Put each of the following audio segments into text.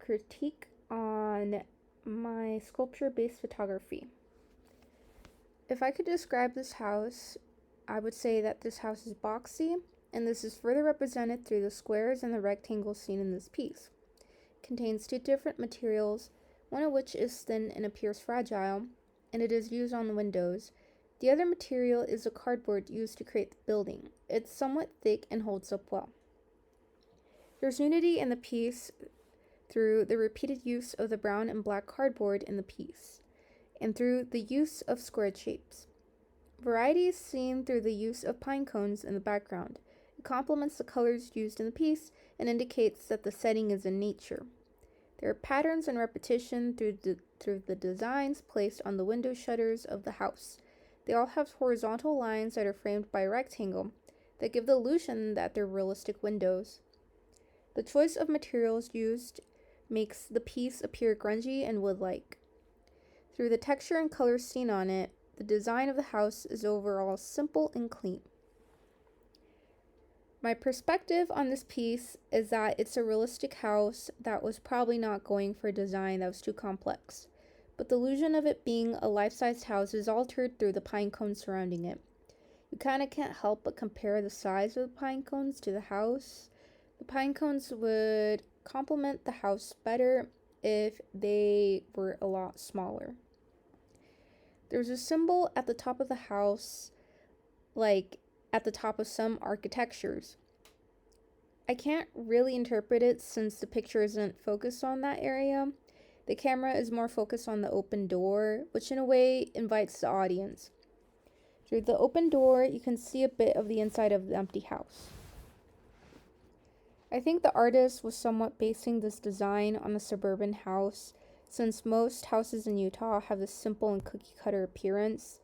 critique on my sculpture-based photography. If I could describe this house, I would say that this house is boxy, and this is further represented through the squares and the rectangles seen in this piece. It contains two different materials, one of which is thin and appears fragile, and it is used on the windows. The other material is a cardboard used to create the building. It's somewhat thick and holds up well. There's unity in the piece through the repeated use of the brown and black cardboard in the piece, and through the use of squared shapes. Variety is seen through the use of pine cones in the background. It complements the colors used in the piece and indicates that the setting is in nature. There are patterns and repetition through the designs placed on the window shutters of the house. They all have horizontal lines that are framed by a rectangle that give the illusion that they're realistic windows. The choice of materials used makes the piece appear grungy and wood-like. Through the texture and colors seen on it, the design of the house is overall simple and clean. My perspective on this piece is that it's a realistic house that was probably not going for a design that was too complex, but the illusion of it being a life-sized house is altered through the pine cones surrounding it. You kind of can't help but compare the size of the pine cones to the house. The pine cones would complement the house better if they were a lot smaller. There's a symbol at the top of the house, like at the top of some architectures. I can't really interpret it since the picture isn't focused on that area. The camera is more focused on the open door, which in a way invites the audience. Through the open door, you can see a bit of the inside of the empty house. I think the artist was somewhat basing this design on a suburban house, since most houses in Utah have this simple and cookie-cutter appearance.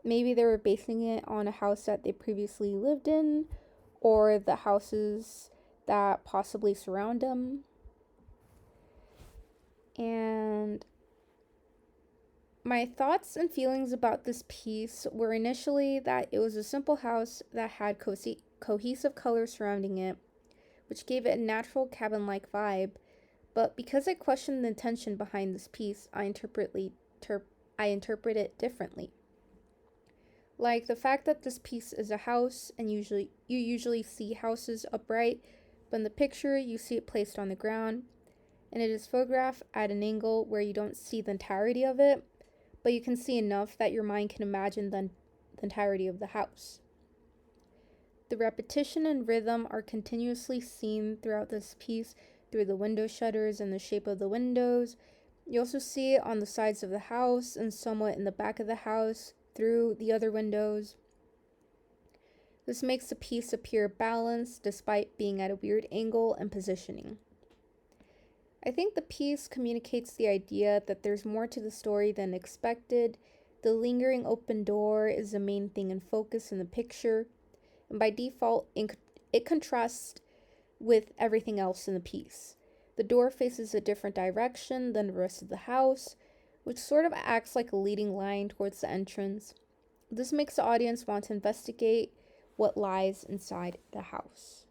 Maybe they were basing it on a house that they previously lived in, or the houses that possibly surround them. And my thoughts and feelings about this piece were initially that it was a simple house that had cohesive colors surrounding it, which gave it a natural cabin-like vibe. But because I questioned the intention behind this piece, I interpret it differently. Like the fact that this piece is a house, and you usually see houses upright, but in the picture you see it placed on the ground, and it is photographed at an angle where you don't see the entirety of it, but you can see enough that your mind can imagine the entirety of the house. The repetition and rhythm are continuously seen throughout this piece through the window shutters and the shape of the windows. You also see it on the sides of the house and somewhat in the back of the house through the other windows. This makes the piece appear balanced despite being at a weird angle and positioning. I think the piece communicates the idea that there's more to the story than expected. The lingering open door is the main thing in focus in the picture, and by default, it contrasts with everything else in the piece. The door faces a different direction than the rest of the house, which sort of acts like a leading line towards the entrance. This makes the audience want to investigate what lies inside the house.